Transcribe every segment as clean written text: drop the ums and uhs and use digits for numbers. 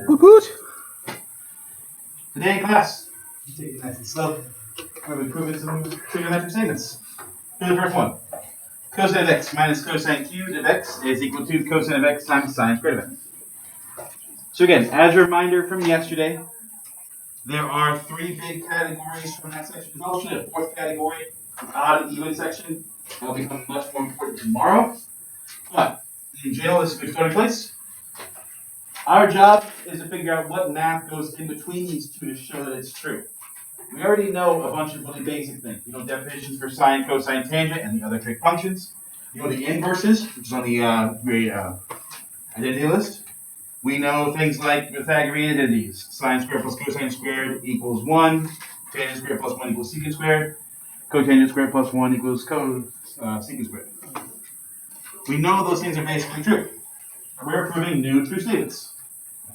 Good, good. Today in class, take it nice and slow. We're going to prove some trigonometric statements. Here's the first one. Cosine of x minus cosine cubed of x is equal to cosine of x times sine squared of x. So again, as a reminder from yesterday, there are three big categories from that section. There's also a fourth category, the odd and even section. That will become much more important tomorrow. But in general, this is a good starting place. Our job is to figure out what math goes in between these two to show that it's true. We already know a bunch of really basic things. You know definitions for sine, cosine, tangent, and the other trig functions. You know the inverses, which is on the identity list. We know things like Pythagorean identities. Sine squared plus cosine squared equals 1. Tangent squared plus 1 equals secant squared. Cotangent squared plus 1 equals secant squared. We know those things are basically true. We're proving new true statements.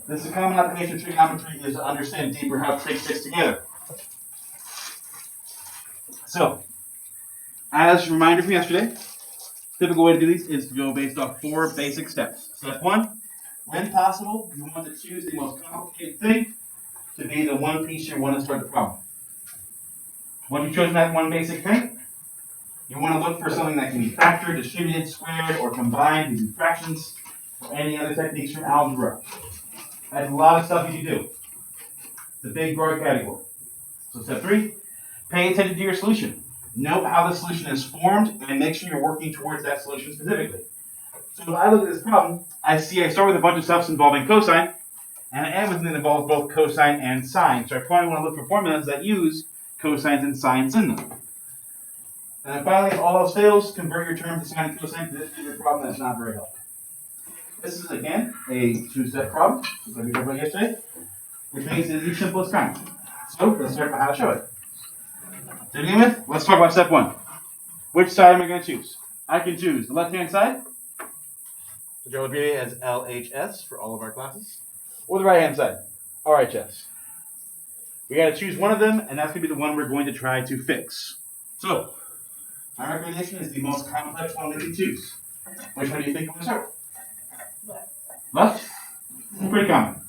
This is a common application of trigonometry is to understand deeper how trig fits together. So, as a reminder from yesterday, typical way to do these is to go based off 4 basic steps. Step 1, when possible, you want to choose the most complicated thing to be the one piece you want to start the problem. Once you've chosen that one basic thing, you want to look for something that can be factored, distributed, squared, or combined using fractions, or any other techniques from algebra. That's a lot of stuff you can do. It's a big, broad category. So step 3, pay attention to your solution. Note how the solution is formed and make sure you're working towards that solution specifically. So if I look at this problem, I start with a bunch of stuff involving cosine, and I end with something that involves both cosine and sine. So I probably want to look for formulas that use cosines and sines in them. And then finally, if all else fails, convert your term to sine and cosine. This is a problem that's not very helpful. This is, again, a 2-step problem, just like we talked about yesterday, which makes it the simplest kind. So let's start about how to show it. To begin with, let's talk about step 1. Which side am I going to choose? I can choose the left-hand side, which I'll abbreviate as LHS for all of our classes, or the right-hand side, RHS. We got to choose one of them, and that's going to be the one we're going to try to fix. So, my recommendation is the most complex one we can choose. Which one do you think we're going to start? Left? Pretty common.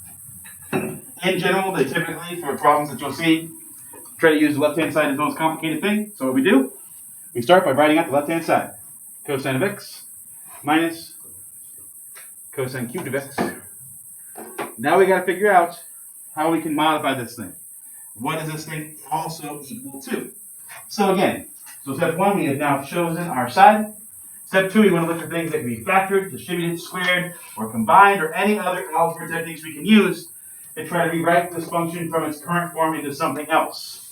In general, they typically, for problems that you'll see, try to use the left-hand side as the most complicated thing. So what we do, we start by writing out the left-hand side. Cosine of x minus cosine cubed of x. Now we got to figure out how we can modify this thing. What is this thing also equal to? So again, step 1, we have now chosen our side. Step 2, we want to look for things that can be factored, distributed, squared, or combined, or any other algebra techniques we can use to try to rewrite this function from its current form into something else.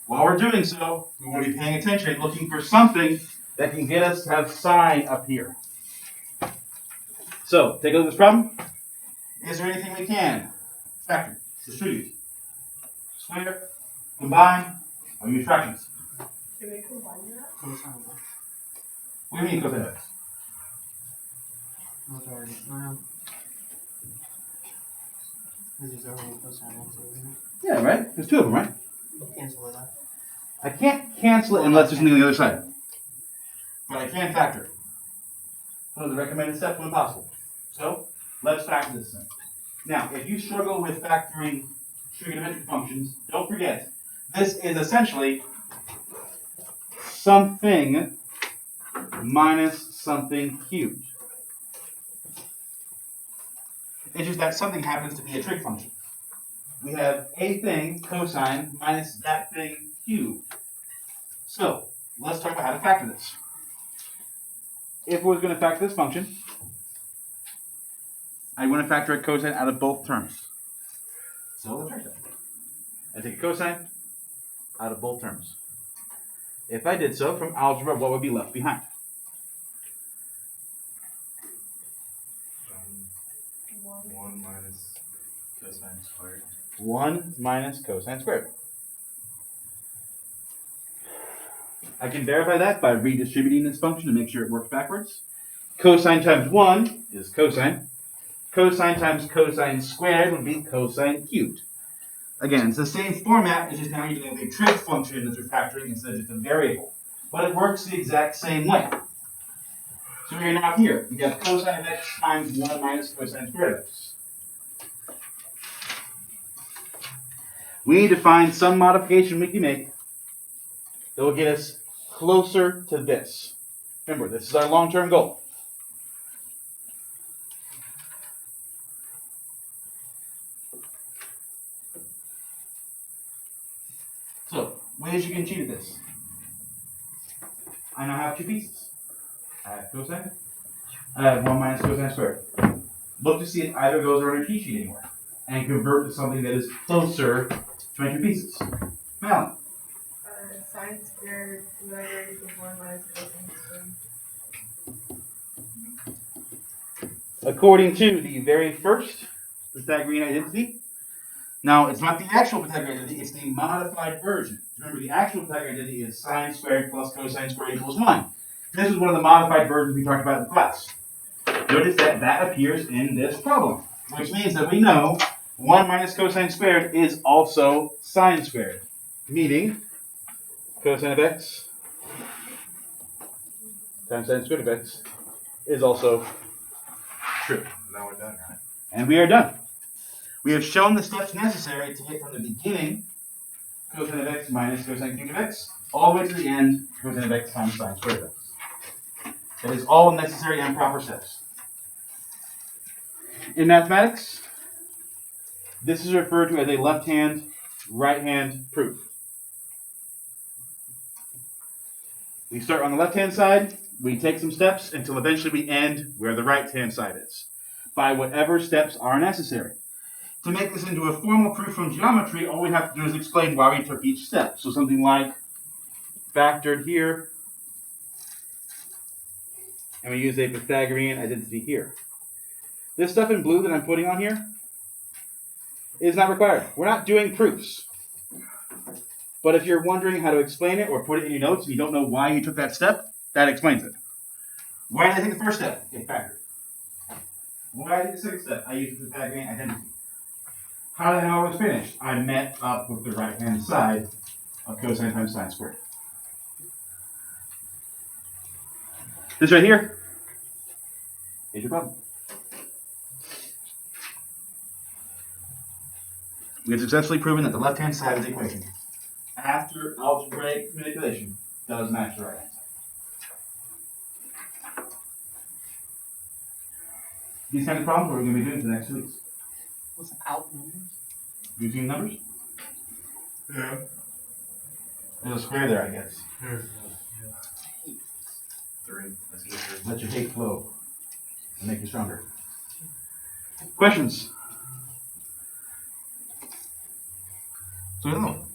While we're doing so, we want to be paying attention and looking for something that can get us to have sine up here. So, take a look at this problem. Is there anything we can factor, distribute, square, combine, or use fractions? Can we combine that? What do you mean cosine of x? Not already. This is already cosine x, isn't it? Yeah, right? There's 2 of them, right? Cancel it out. I can't cancel it unless there's something on the other side. But I can factor it. So the recommended step when possible. So let's factor this thing. Now, if you struggle with factoring trigonometric functions, don't forget, this is essentially something minus something cubed. It's just that something happens to be a trig function. We have a thing, cosine, minus that thing, cubed. So, let's talk about how to factor this. If we're going to factor this function, I want to factor a cosine out of both terms. So, let's try that. I take a cosine out of both terms. If I did so from algebra, what would be left behind? 1 minus cosine squared. 1 minus cosine squared. I can verify that by redistributing this function to make sure it works backwards. Cosine times 1 is cosine. Cosine times cosine squared would be cosine cubed. Again, it's the same format, it's just now using a trig function that you're factoring instead of just a variable. But it works the exact same way. So we're now here. We have cosine of x times 1 minus cosine squared of x. We need to find some modification we can make that will get us closer to this. Remember, this is our long-term goal. So, ways you can cheat at this. I now have two pieces. I have cosine. I have 1 minus cosine squared. Look to see if either of those are on a cheat sheet anymore. And convert to something that is closer to my two pieces. Malin. Sine squared divided equals 1 minus cosine squared. According to the very first Pythagorean identity, now it's not the actual Pythagorean identity, it's the modified version. Remember, the actual Pythagorean identity is sine squared plus cosine squared equals 1. This is one of the modified versions we talked about in class. Notice that that appears in this problem, which means that we know 1 minus cosine squared is also sine squared, meaning cosine of x times sine squared of x is also true. Now we're done, right? And we are done. We have shown the steps necessary to get from the beginning, cosine of x minus cosine cubed of x, all the way to the end, cosine of x times sine squared of x. That is all necessary and proper steps. In mathematics, this is referred to as a left-hand, right-hand proof. We start on the left-hand side, we take some steps until eventually we end where the right-hand side is, by whatever steps are necessary. To make this into a formal proof from geometry, all we have to do is explain why we took each step. So something like factored here, and we use a Pythagorean identity here. This stuff in blue that I'm putting on here is not required. We're not doing proofs. But if you're wondering how to explain it or put it in your notes and you don't know why you took that step, that explains it. Why did I take the first step? Okay, factored. Why did I take the second step? I used the Pythagorean identity. How did I know I was finished? I met up with the right-hand side of cosine times sine squared. This right here is your problem. We have successfully proven that the left-hand side of the equation, after algebraic manipulation, does match the right-hand side. These kind of problems are we going to be doing for the next 2 weeks. Without numbers? Using numbers? Yeah. There's a square there, I guess. Here. 3. Let's get 3. Let your hate flow and make you stronger. Questions? So I don't know.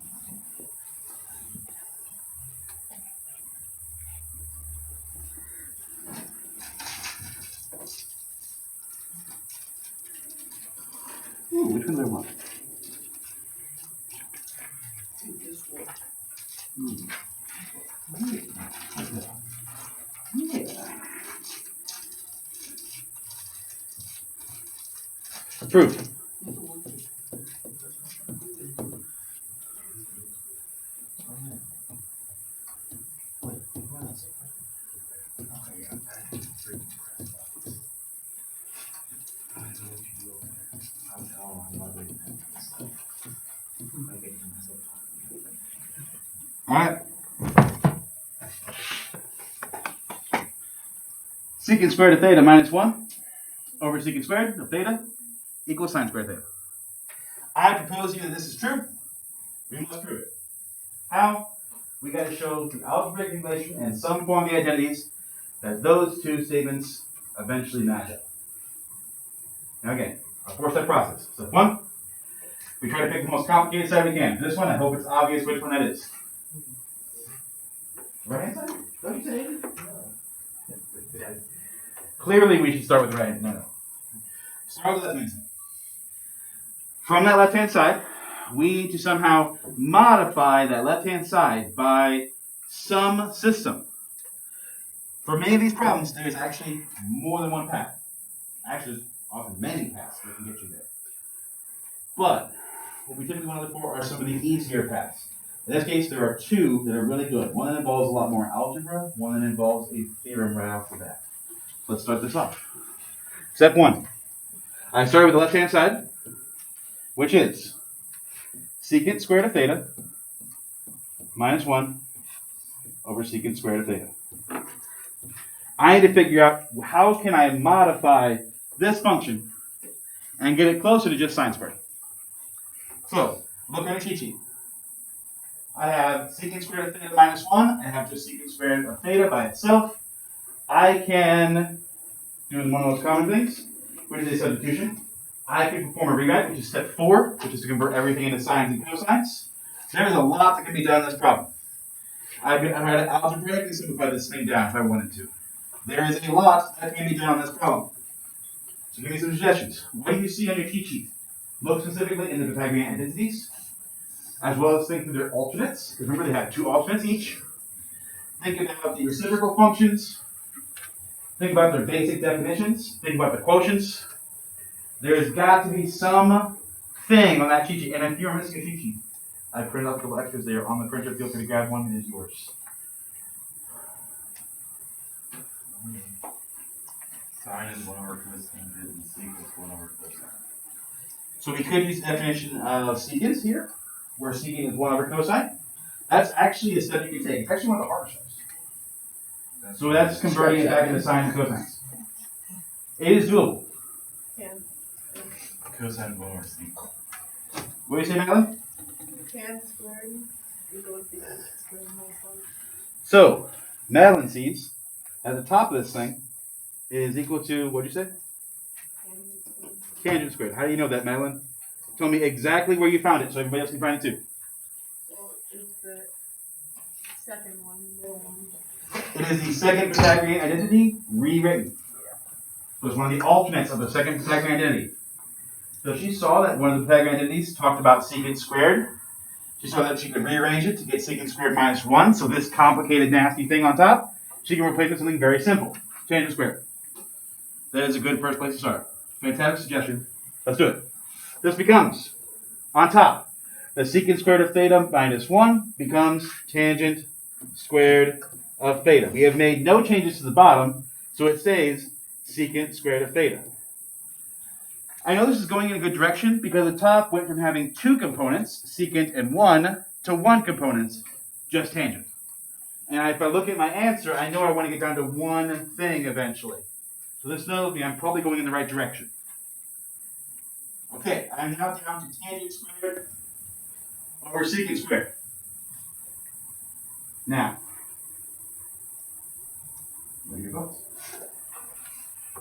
Ooh, which one do I want? Approved. Alright. Secant squared of theta minus 1 over secant squared of theta equals sine squared theta. I propose to you that this is true. We must prove it. How? We got to show through algebraic manipulation and some form of the identities that those two statements eventually match up. Now again, a 4-step process. Step 1, we try to pick the most complicated side we can. This one, I hope it's obvious which one that is. Right hand side? Don't you say? Clearly, we should start with the right hand. No. Start with the left hand side. From that left hand side, we need to somehow modify that left hand side by some system. For many of these problems, there is actually more than one path. Actually, there's often many paths that can get you there. But what we typically want to look for are some of the easier paths. In this case, there are 2 that are really good. One that involves a lot more algebra, one that involves a theorem right off the bat. Let's start this off. Step 1. I started with the left-hand side, which is secant squared of theta minus 1 over secant squared of theta. I need to figure out how can I modify this function and get it closer to just sine squared. So, look at a cheat sheet. I have secant squared of theta minus 1. I have just secant squared of theta by itself. I can do one of the most common things, which is a substitution. I can perform a rewrite, which is step 4, which is to convert everything into sines and cosines. There's a lot that can be done in this problem. I had to algebraically simplify this thing down if I wanted to. There is a lot that can be done on this problem. So give me some suggestions. What do you see on your cheat sheet? Look specifically in the Pythagorean identities, as well as think through their alternates. Remember, they have 2 alternates each. Think about the reciprocal functions. Think about their basic definitions. Think about the quotients. There's got to be some thing on that cheat sheet. And if you're missing a cheat sheet, I printed out a couple extras there on the printer. Feel free to grab one. It is yours. Sine is 1 over cosine, and secant is 1 over cosine. So we could use the definition of secant here, where secant is 1 over cosine. That's actually a step you can take. It's actually one of the harder steps. So that's converting it back into sine and cosines. It is doable. Tan. Cosine is 1 over secant. What do you say, Madeline? Tan squared equals secant squared minus 1. So, Madeline sees at the top of this thing is equal to, what did you say? Tangent squared. How do you know that, Madeline? Tell me exactly where you found it so everybody else can find it too. Well, it's the second one, middle one. It is the second Pythagorean identity rewritten. So it's one of the alternates of the second Pythagorean identity. So she saw that one of the Pythagorean identities talked about secant squared. She saw that she could rearrange it to get secant squared minus 1. So this complicated, nasty thing on top, she can replace it with something very simple. Tangent squared. That is a good first place to start. Fantastic suggestion. Let's do it. This becomes, on top, the secant squared of theta minus 1 becomes tangent squared of theta. We have made no changes to the bottom, so it stays secant squared of theta. I know this is going in a good direction because the top went from having 2 components, secant and 1, to 1 component, just tangent. And if I look at my answer, I know I want to get down to one thing eventually. So this tells me I'm probably going in the right direction. Okay, I'm now down to tangent squared over secant squared. Now, what are your thoughts?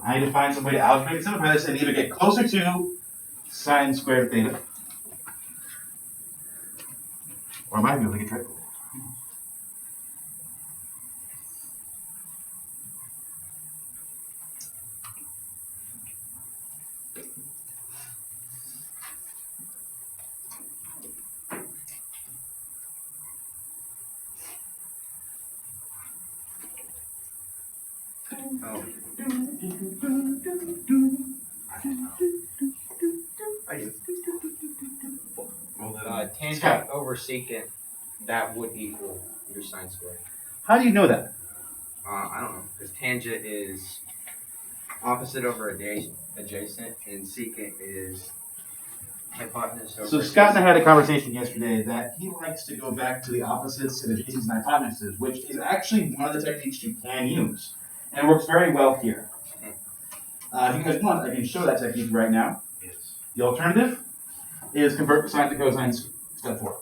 I need to find some way to algebraically simplify this and either get closer to sine squared theta, or I might be able to get triple. Oh. I do. Well, then, Tangent Scott. over secant, that would equal your sine squared. How do you know that? I don't know, because tangent is opposite over adjacent, and secant is hypotenuse over So Scott and I had a conversation yesterday that he likes to go back to the opposites and adjacents and hypotenuses, which is actually one of the techniques you can use. And it works very well here. If you guys want, I can show that technique right now. yes. The alternative is convert sine to cosines, step 4.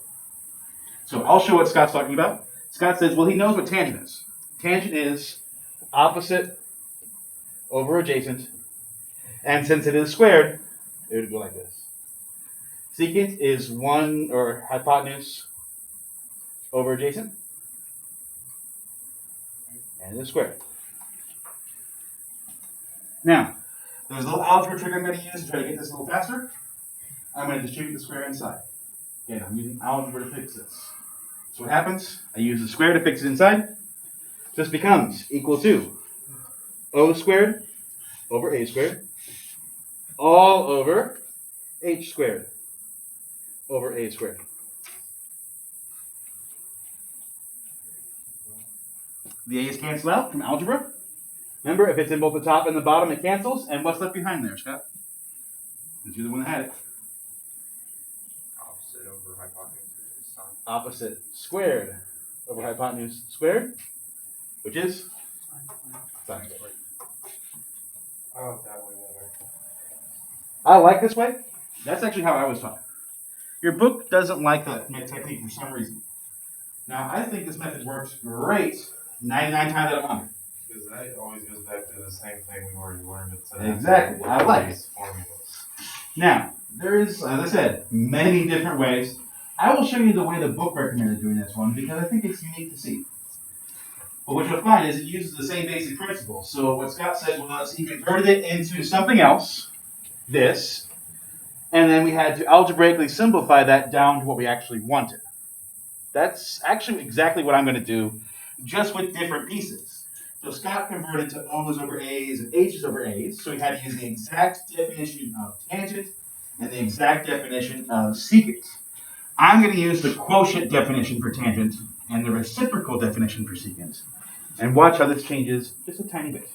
So I'll show what Scott's talking about. Scott says, well, he knows what tangent is. Tangent is opposite over adjacent. And since it is squared, it would go like this. Secant is 1, or hypotenuse over adjacent. And it is squared. Now, there's a little algebra trick I'm going to use to try to get this a little faster. I'm going to distribute the square inside. Again, I'm using algebra to fix this. So what happens? I use the square to fix it inside. This becomes equal to O squared over A squared all over H squared over A squared. The A's cancel out from algebra. Remember, if it's in both the top and the bottom, it cancels. And what's left behind there, Scott? Because you're the one that had it. opposite over hypotenuse. opposite squared over hypotenuse squared, which is sine squared. I like that way better. I like this way. That's actually how I was taught. Your book doesn't like that technique for some reason. Now, I think this method works great 99 times out of 100. Because that always goes back to the same thing we've already learned. It's an Exactly. I like it. formulas. Now, there is, as I said, many different ways. I will show you the way the book recommended doing this one because I think it's unique to see. But what you'll find is it uses the same basic principle. So what Scott said was he converted it into something else, this, and then we had to algebraically simplify that down to what we actually wanted. That's actually exactly what I'm going to do, just with different pieces. So Scott converted to O's over A's and H's over A's, so we had to use the exact definition of tangent and the exact definition of secant. I'm going to use the quotient definition for tangent and the reciprocal definition for secant. And watch how this changes just a tiny bit.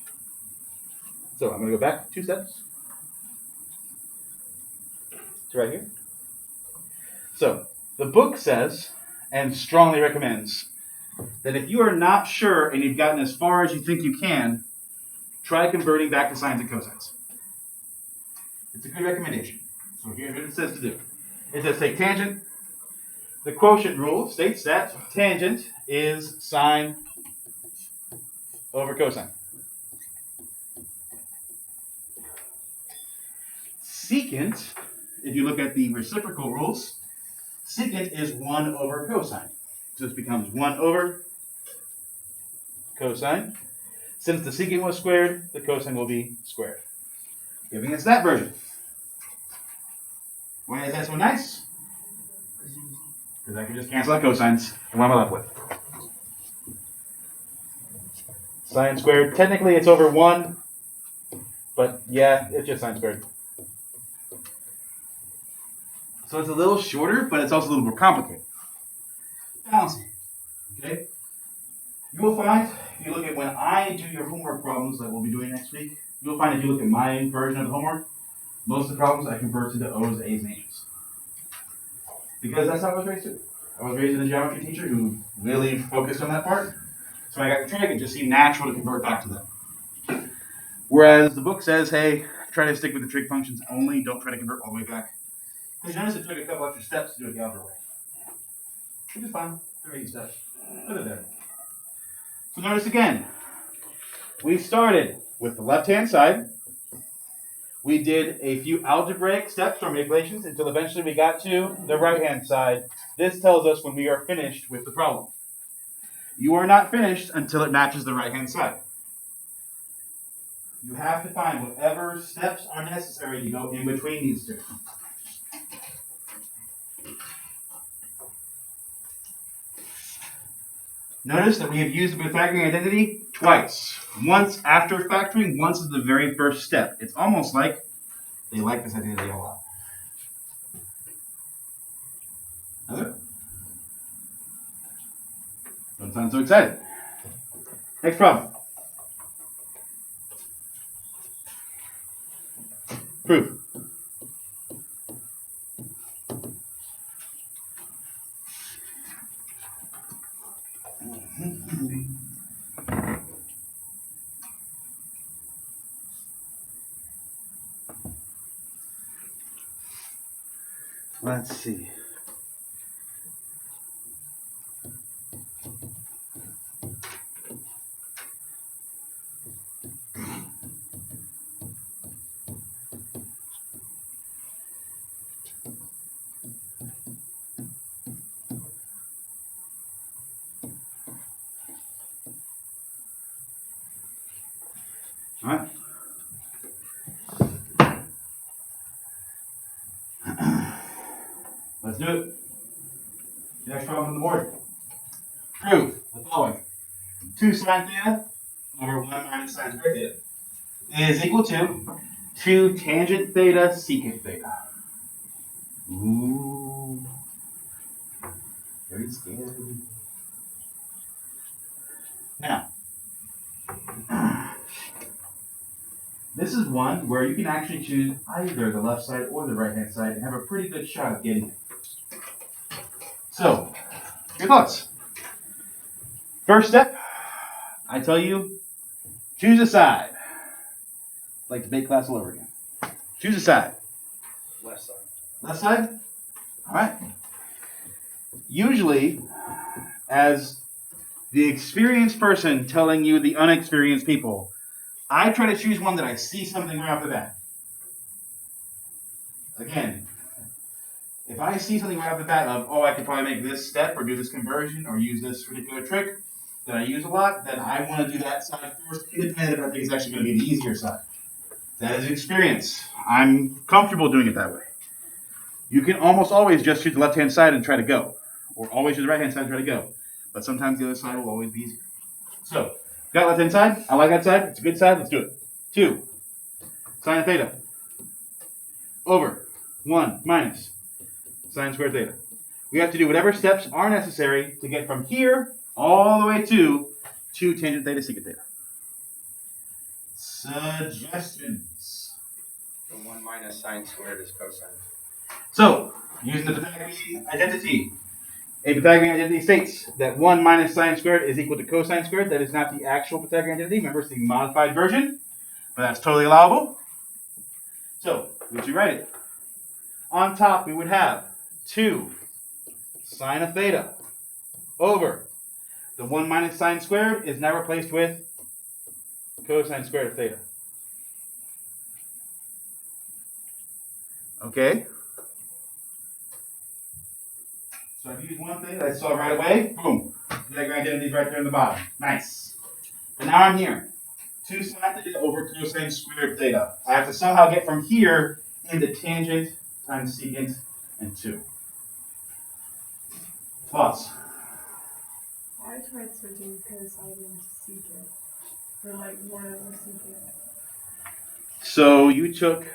So I'm going to go back 2 steps to right here. So the book says and strongly recommends that if you are not sure and you've gotten as far as you think you can, try converting back to sines and cosines. It's a good recommendation. So here's what it says to do. It says take tangent. The quotient rule states that tangent is sine over cosine. Secant, if you look at the reciprocal rules, secant is 1 over cosine. So this becomes 1 over cosine. Since the secant was squared, the cosine will be squared, giving us that version. Why is that so nice? Because I can just cancel out cosines, and what am I left with? Sine squared. Technically, it's over 1, but yeah, it's just sine squared. So it's a little shorter, but it's also a little more complicated. Balancing. Okay? You will find, if you look at when I do your homework problems that we'll be doing next week, you'll find if you look at my version of the homework, most of the problems I convert into O's, A's, and H's. Because that's how I was raised too. I was raised in a geometry teacher who really focused on that part. So when I got the trig, it just seemed natural to convert back to them. Whereas the book says, hey, try to stick with the trig functions only, don't try to convert all the way back. Because notice it took a couple extra steps to do it the other way. Which is fine. They're easy steps. Put it there. So notice again, we started with the left-hand side. We did a few algebraic steps or manipulations until eventually we got to the right-hand side. This tells us when we are finished with the problem. You are not finished until it matches the right-hand side. You have to find whatever steps are necessary to go in between these two. Notice that we have used the factoring identity twice. Once after factoring, once is the very first step. It's almost like they like this identity a lot. Another? Don't sound so excited. Next problem. Proof. Let's see. All right. Let's do it. Next problem on the board. Prove the following. 2 sine theta over 1 minus sine squared theta is equal to 2 tangent theta secant theta. Ooh. Very scary. Now, this is one where you can actually choose either the left side or the right hand side and have a pretty good shot of getting it. So, Your thoughts? First step, I tell you, choose a side. Like debate class all over again. Choose a side. Left side. Left side? All right. Usually, as the experienced person telling you the unexperienced people, I try to choose one that I see something right off the bat. Again, if I see something right off the bat of, oh, I could probably make this step or do this conversion or use this particular trick that I use a lot, then I want to do that side first, independent if I think it's actually going to be the easier side. That is experience. I'm comfortable doing it that way. You can almost always just choose the left-hand side and try to go, or always choose the right-hand side and try to go. But sometimes the other side will always be easier. So, got left-hand side. I like that side. It's a good side. Let's do it. 2. Sine of theta. Over. 1 minus sine squared theta. We have to do whatever steps are necessary to get from here all the way to tangent theta secant theta. Suggestions. The 1 minus sine squared is cosine. So, using the Pythagorean identity, a Pythagorean identity states that 1 minus sine squared is equal to cosine squared. That is not the actual Pythagorean identity. Remember, it's the modified version, but that's totally allowable. So, we should write it. On top, we would have 2 sine of theta over the 1 minus sine squared is now replaced with cosine squared of theta. Okay? So I've used one thing that I saw right away. Boom. Pythagorean identity is right there in the bottom. Nice. And now I'm here. 2 sine theta over cosine squared theta. I have to somehow get from here into tangent times secant and 2. Thoughts? I tried switching cosine into secant for like 1 over secant. So you took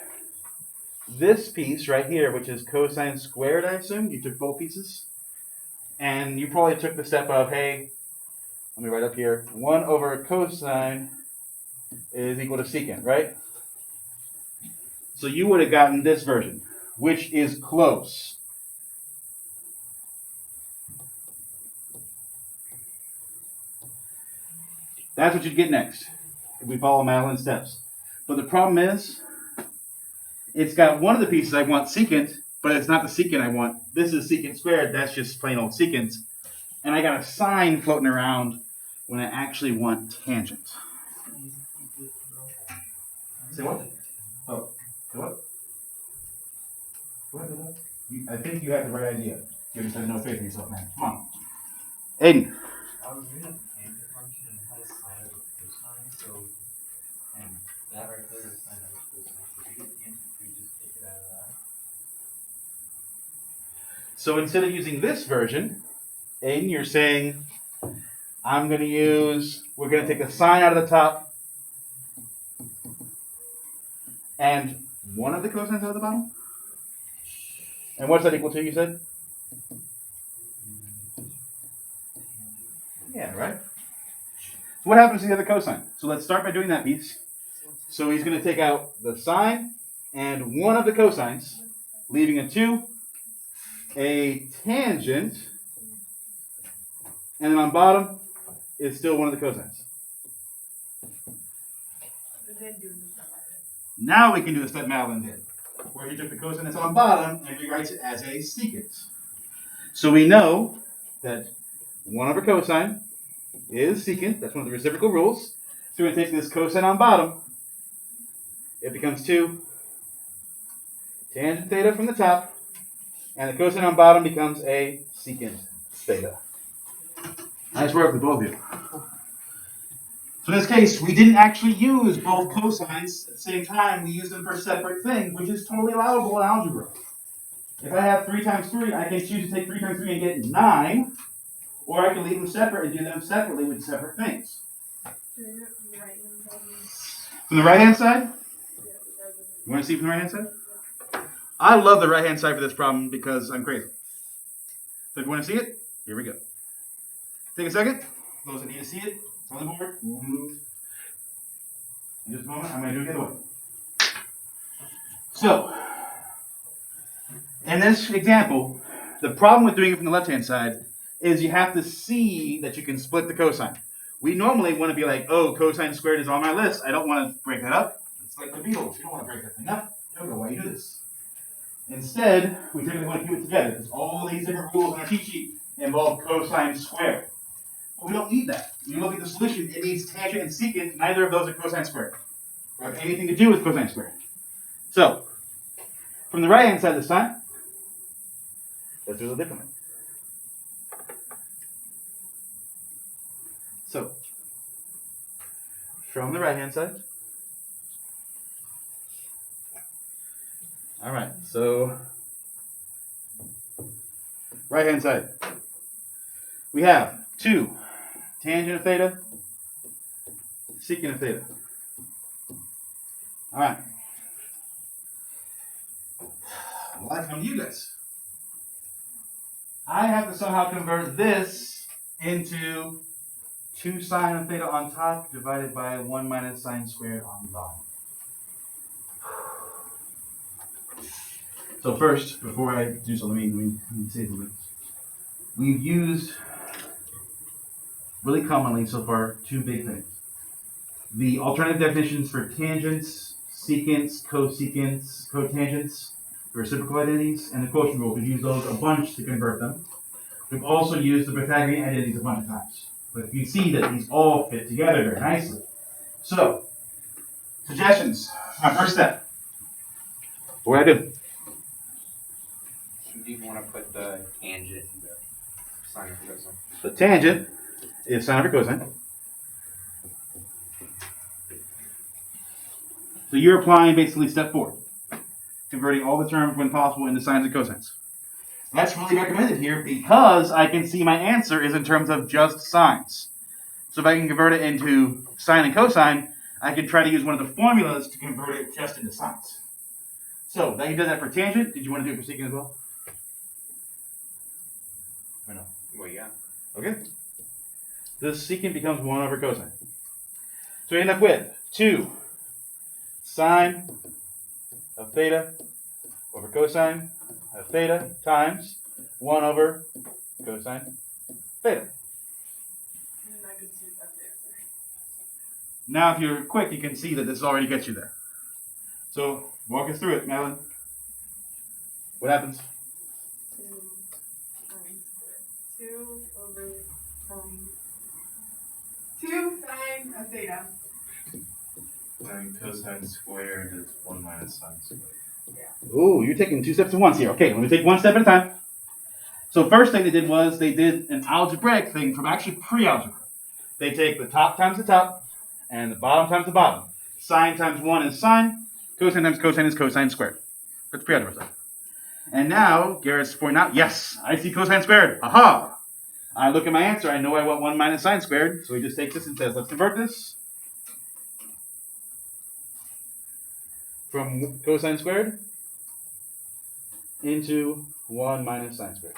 this piece right here, which is cosine squared, I assume. You took both pieces. And you probably took the step of, hey, let me write up here. 1 over cosine is equal to secant, right? So you would have gotten this version, which is close. That's what you'd get next if we follow Madeline's steps. But the problem is, it's got one of the pieces I want secant, but it's not the secant I want. This is secant squared. That's just plain old secant. And I got a sine floating around when I actually want tangent. Say what? Oh, say what? What? I think you have the right idea. You just have no faith in yourself, man. Come on. Aiden. I was reading the tangent function and it has sine over cosine, so, and that right there is sine over cosine. So if you get tangent, you just take it out of that. So instead of using this version, Aiden, you're saying, we're going to take the sine out of the top, and one of the cosines out of the bottom? And what's that equal to, you said? Yeah, right? So what happens to the other cosine? So let's start by doing that piece. So he's going to take out the sine and one of the cosines, leaving a 2, a tangent, and then on bottom is still one of the cosines. And then do the stuff like that. Now we can do the step Madeline did, where he took the cosine that's on bottom and rewrites it as a secant. So we know that 1 over cosine is secant. That's one of the reciprocal rules. So we're going to take this cosine on bottom. It becomes 2 tangent theta from the top, and the cosine on bottom becomes a secant theta. Nice work with both of you. So in this case, we didn't actually use both cosines at the same time. We used them for separate things, which is totally allowable in algebra. If I have 3 times 3, I can choose to take 3 times 3 and get 9, or I can leave them separate and do them separately with separate things. From the right-hand side? You want to see from the right-hand side? I love the right-hand side for this problem because I'm crazy. So if you want to see it, here we go. Take a second. Those that need to see it, it's on the board. In just a moment, I'm going to do it the other way. So, in this example, the problem with doing it from the left-hand side is you have to see that you can split the cosine. We normally want to be like, oh, cosine squared is on my list. I don't want to break that up. It's like the Beatles. You don't want to break that thing up. You don't know why you do this. Instead, we typically want to keep it together because all these different rules on our cheat sheet involve cosine squared. But we don't need that. When you look at the solution, it needs tangent and secant. Neither of those are cosine squared or have anything to do with cosine squared. So, from the right-hand side this time, let's do it a little differently. So, from the right-hand side. All right, so right-hand side. We have 2 tangent of theta, secant of theta. All right. Well, I come to you guys. I have to somehow convert this into 2 sine of theta on top divided by 1 minus sine squared on the bottom. So first, before I do so, let me say something. We've used really commonly so far 2 big things. The alternative definitions for tangents, secants, cosecants, cotangents, the reciprocal identities, and the quotient rule. We've used those a bunch to convert them. We've also used the Pythagorean identities a bunch of times. But you see that these all fit together very nicely. So, suggestions. My first step. What do I do? Do you want to put the tangent in the sine of cosine? The tangent is sine over cosine. So you're applying basically step 4. Converting all the terms when possible into sines and cosines. That's really recommended here because I can see my answer is in terms of just sines. So if I can convert it into sine and cosine, I can try to use one of the formulas to convert it just into sines. So now you did that for tangent. Did you want to do it for secant as well? Or no? Well, yeah. Okay. This secant becomes 1 over cosine. So we end up with 2 sine of theta over cosine of theta times 1 over cosine theta. And I could see that's the answer. Now, if you're quick, you can see that this already gets you there. So, walk us through it, Madeline. What happens? 2 sine squared. 2 over sine. 2 sine of theta. And cosine squared is 1 minus sine squared. Ooh, you're taking 2 steps at once here. Okay, let me take 1 step at a time. So first thing they did was they did an algebraic thing from actually pre-algebra. They take the top times the top and the bottom times the bottom. Sine times 1 is sine. Cosine times cosine is cosine squared. That's pre-algebra stuff. And now Garrett's pointing out, yes, I see cosine squared. Aha! I look at my answer. I know I want 1 minus sine squared. So he just takes this and says, let's convert this from cosine squared into 1 minus sine squared.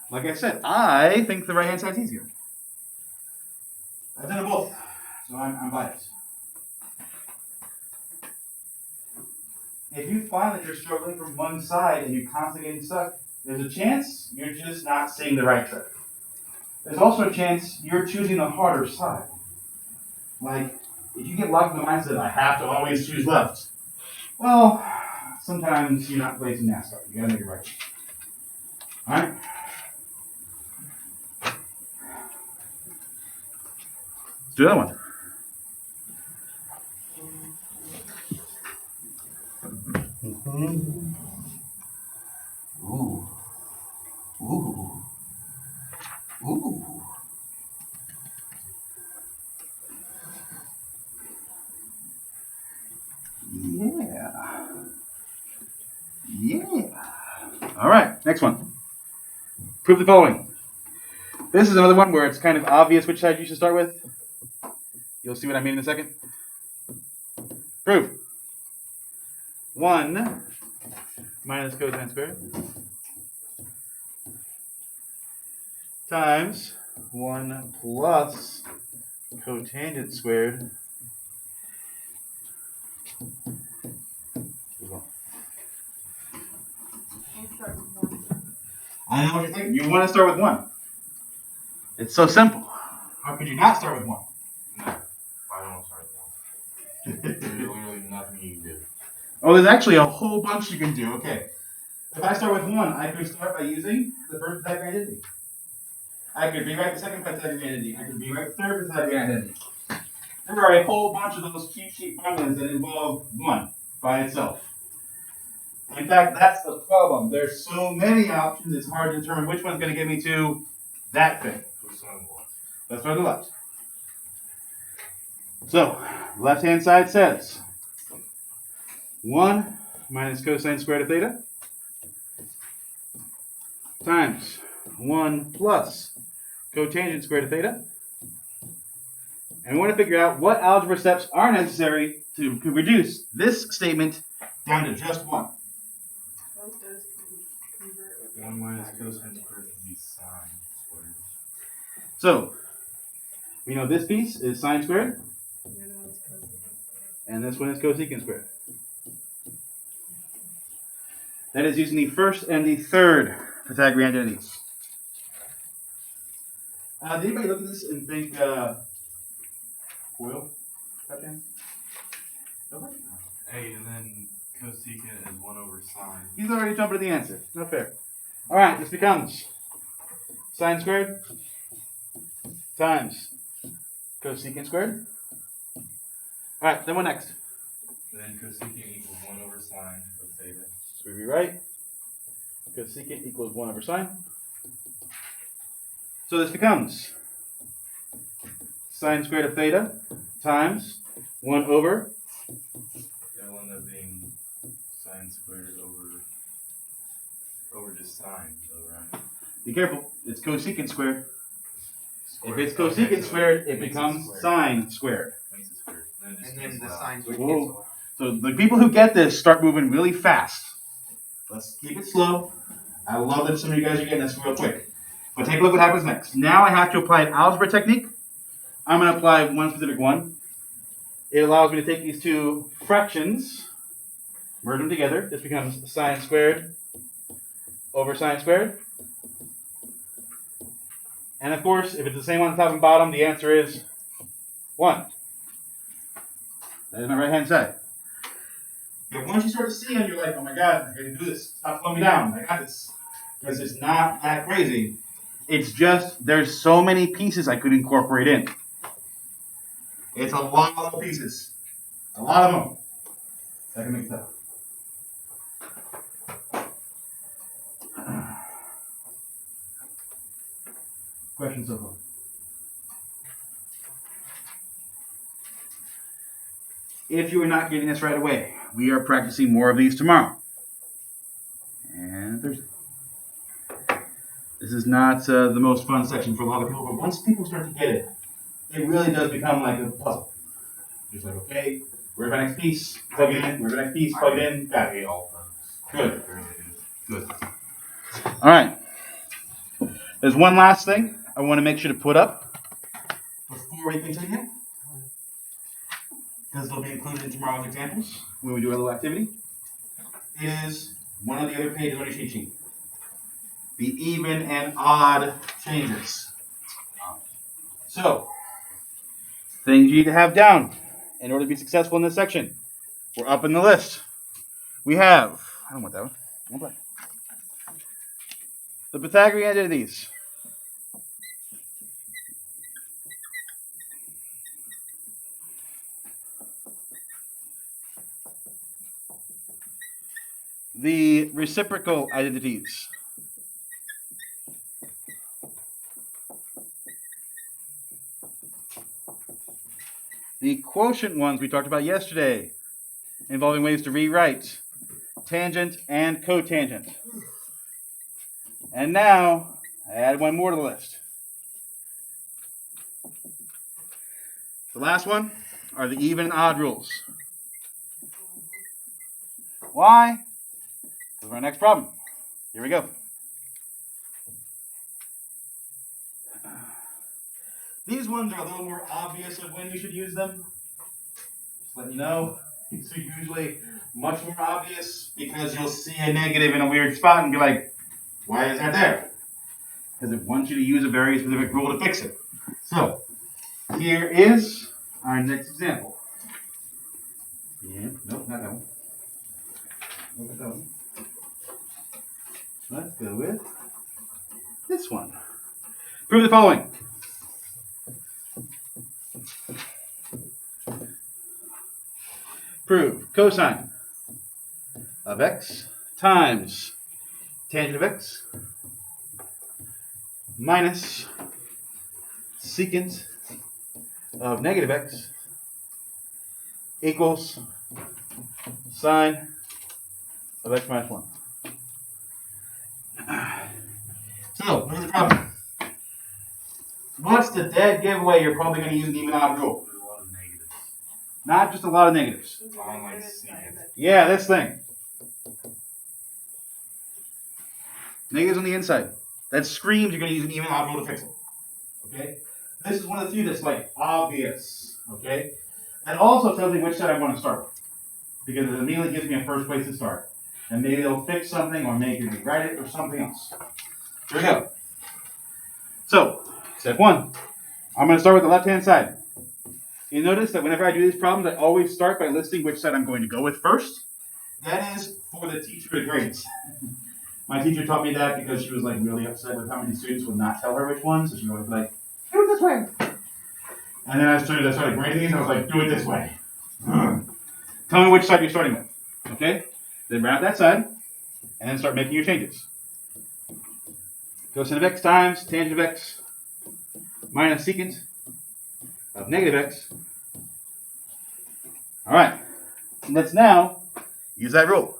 Like I said, I think the right-hand side is easier. I've done them both, so I'm biased. If you find that you're struggling from one side and you're constantly getting stuck, there's a chance you're just not seeing the right trick. There's also a chance you're choosing the harder side. Like, if you get locked in the mindset, I have to always choose left. Well, sometimes you're not racing NASCAR. You gotta make it right. Alright? Let's do that one. Ooh. Ooh. Ooh. Yeah. Yeah. All right, next one. Prove the following. This is another one where it's kind of obvious which side you should start with. You'll see what I mean in a second. Prove. 1 minus cosine squared times 1 plus cotangent squared. I'll start with 1. I know what you're thinking. You want to start with 1. It's so simple. How could you not start with 1? No, I don't start with 1. There's literally nothing you can do. Oh, there's actually a whole bunch you can do. Okay. If I start with 1, I could start by using the first Pythagorean identity. I could rewrite the second Pythagorean identity. I could rewrite the third Pythagorean identity. There are a whole bunch of those cheat sheet formulas that involve 1 by itself. In fact, that's the problem. There's so many options, it's hard to determine which one's going to get me to that thing. Let's start on the left. So, left-hand side says 1 minus cosine squared of theta times 1 plus cotangent squared of theta. And we want to figure out what algebra steps are necessary to reduce this statement down to just 1. Both those convert with 1 minus cosine squared would be sine squared. So, we know this piece is sine squared, the other one's cosine. and this one is cosecant squared. That is using the first and the third Pythagorean identities. Did anybody look at this and think FOIL? Nobody? Hey, and then cosecant is 1 over sine. He's already jumping to the answer. Not fair. All right, this becomes sine squared times cosecant squared. All right, then what next? Then cosecant equals 1 over sine of theta. So we rewrite cosecant equals 1 over sine. So this becomes sine squared of theta times 1 over. That will end up being sine squared over just sine, though, right? Be careful, it's cosecant squared. If it's Okay, cosecant so squared, it makes becomes squared. sine squared. Makes it squared. Then it just And then the cancels out. signs would Whoa. cancel out. So the people who get this start moving really fast. Let's keep it slow. I love that some of you guys are getting this real quick. But take a look what happens next. Now I have to apply an algebra technique. I'm going to apply one specific one. It allows me to take these two fractions, merge them together. This becomes sine squared over sine squared. And of course, if it's the same on top and bottom, the answer is 1. That is my right-hand side. But once you start to see them, you're like, oh my God, I can do this. Stop slowing me down. I got this. Because it's not that crazy. It's just, there's so many pieces I could incorporate in. It's a lot of pieces. A lot of them. That can make it tough. Questions so far? If you are not getting this right away, we are practicing more of these tomorrow. And Thursday. This is not the most fun section for a lot of people, but once people start to get it, it really does become like a puzzle. Just like, okay, where's my next piece? Plug it in. Where's my next piece? Plug it in. Got it. Good. Good. All right. There's one last thing I want to make sure to put up before we continue, because they'll be included in tomorrow's examples when we do a little activity. It is one of the other pages on your cheat sheet. The even and odd changes. So, things you need to have down in order to be successful in this section. We're up in the list. We have, I don't want that one. I want black. The Pythagorean identities. The reciprocal identities. The quotient ones we talked about yesterday, involving ways to rewrite tangent and cotangent. And now, I add one more to the list. The last one are the even and odd rules. Why? This is our next problem. Here we go. These ones are a little more obvious of when you should use them. Just letting you know. These are usually much more obvious because you'll see a negative in a weird spot and be like, Why is that there? Because it wants you to use a very specific rule to fix it. So, here is our next example. Yeah, nope, not that one. Look at that one. Let's go with this one. Prove the following. Prove cosine of x times tangent of x minus secant of negative x equals sine of x minus 1. So, here's the problem. What's the dead giveaway? You're probably going to use an even odd rule. There's a lot of negatives. Not just a lot of negatives. On like secant. Yeah, this thing. Negatives on the inside. That screams you're going to use an even odd rule to fix it. Okay? This is one of the few that's like obvious. Okay? And also tells me which side I want to start with. Because it immediately gives me a first place to start. And maybe it'll fix something or make me rewrite it or something else. Here we go. So, step 1. I'm going to start with the left-hand side. You notice that whenever I do these problems, I always start by listing which side I'm going to go with first. That is for the teacher to grades. My teacher taught me that because she was like really upset with how many students would not tell her which one, so she would always be like, do it this way. And then I started grading these, and I was like, do it this way. Tell me which side you're starting with. Okay? Then round that side, and then start making your changes. Cosine of x times tangent of x minus secant of negative x. All right. Let's now use that rule.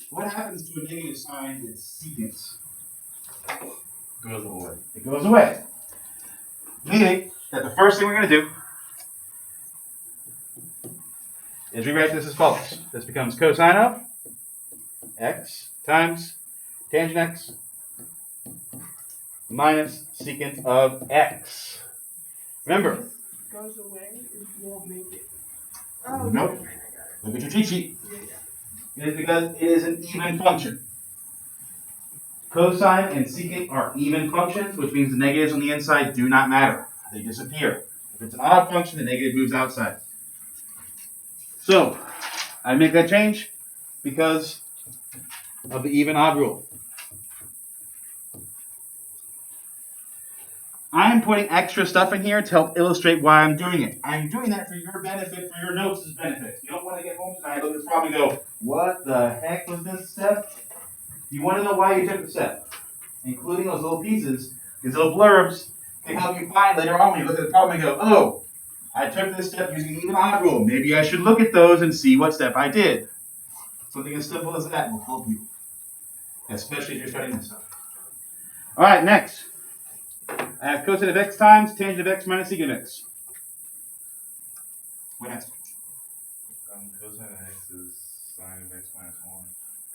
What happens to a negative sign with secant? Goes away. It goes away. Meaning that the first thing we're going to do is rewrite this as follows. This becomes cosine of x times tangent x minus secant of x. Remember. Goes away, it won't make it. Oh, Nope. okay, I got it. Look at your cheat sheet. Yeah. It is because it is an even function. Cosine and secant are even functions, which means the negatives on the inside do not matter. They disappear. If it's an odd function, the negative moves outside. So, I make that change because of the even odd rule. I'm putting extra stuff in here to help illustrate why I'm doing it. I'm doing that for your benefit, for your notes' benefit. You don't want to get home tonight, look at this problem and go, what the heck was this step? You want to know why you took the step, including those little pieces, these little blurbs can help you find later on when you look at the problem and go, oh, I took this step using the even odd rule. Maybe I should look at those and see what step I did. Something as simple as that will help you, especially if you're studying this stuff. All right, next. I have cosine of x times tangent of x minus secant of x. What next? Cosine of x is sine of x minus 1.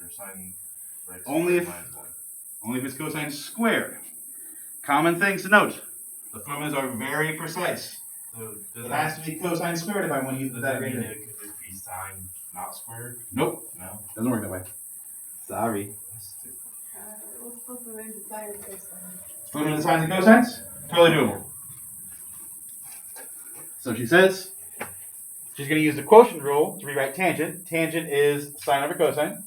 Or sine of x Only if- minus 1. Only if it's cosine squared. Common things to note. The formulas are very precise. So does It that, has to be cosine squared if I want to use does that that mean right. it could just be sine not squared? Nope, No. doesn't work that way. Sorry. That's stupid. It was supposed to be decided this time. Split into the sines and cosines? Totally doable. So she says she's going to use the quotient rule to rewrite tangent. Tangent is sine over cosine.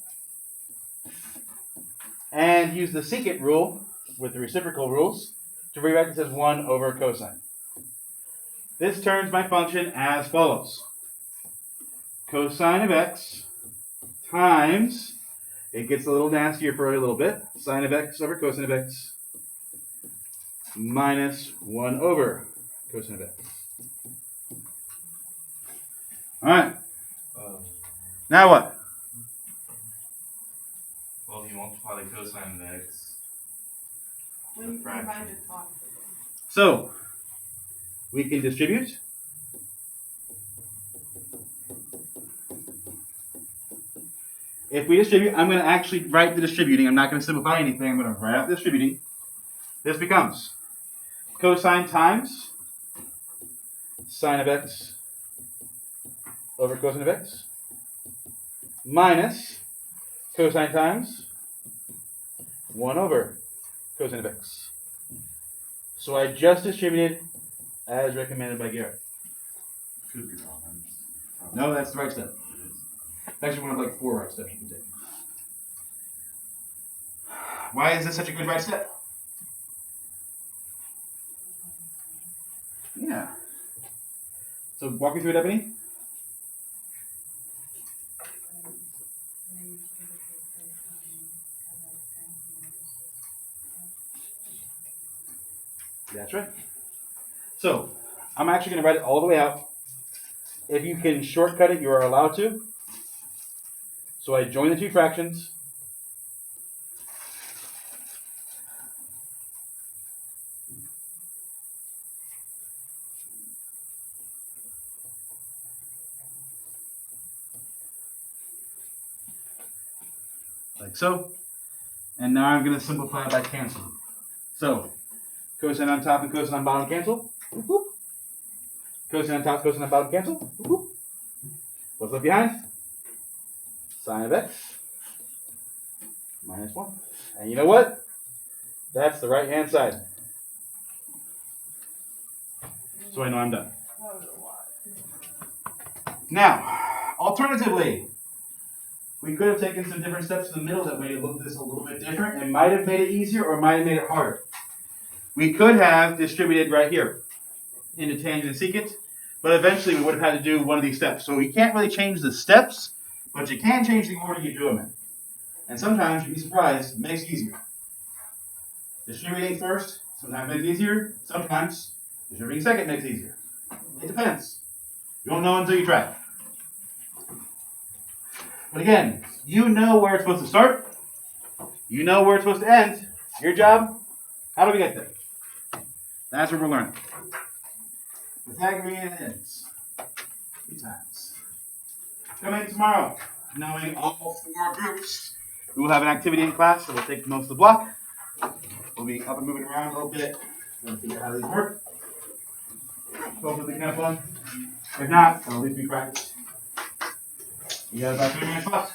And use the secant rule with the reciprocal rules to rewrite this as 1 over cosine. This turns my function as follows. Cosine of x times, it gets a little nastier for a little bit, sine of x over cosine of x minus 1 over cosine of x. All right, now what? Well, if you multiply the cosine of x, When you fraction. combine the top. So, we can distribute. If we distribute, I'm going to actually write the distributing. I'm not going to simplify anything. I'm going to write out the distributing. This becomes cosine times sine of x over cosine of x minus cosine times 1 over cosine of x. So I just distributed as recommended by Garrett. No, that's the right step. Actually, one of like 4 right steps you can take. Why is this such a good right step? Yeah. So walk me through it, Ebony. That's right. So I'm actually going to write it all the way out. If you can shortcut it, you are allowed to. So I join the two fractions. Like so. And now I'm going to simplify by canceling. So cosine on top and cosine on bottom cancel. Whoop. Cosine on top, cosine on bottom cancel. Whoop. What's left behind? Sine of x minus 1. And you know what? That's the right hand side. So I know I'm done. That was a lot. Now, alternatively, we could have taken some different steps in the middle that made it look this a little bit different. It might have made it easier or might have made it harder. We could have distributed right here into tangent and secant, but eventually we would have had to do one of these steps. So we can't really change the steps, but you can change the order you do them in. And sometimes, you'd be surprised, it makes it easier. Distributing first sometimes makes it easier. Sometimes distributing second makes it easier. It depends. You won't know until you try. But again, you know where it's supposed to start. You know where it's supposed to end. Your job, how do we get there? That's what we're learning. Pythagorean ends. 3 times. Come in tomorrow, knowing all 4 groups. We will have an activity in class that will take most of the block. We'll be up and moving around a little bit. Trying to figure out how these work. Hopefully they can have fun. If not, at least we practice. You got about 3 minutes left.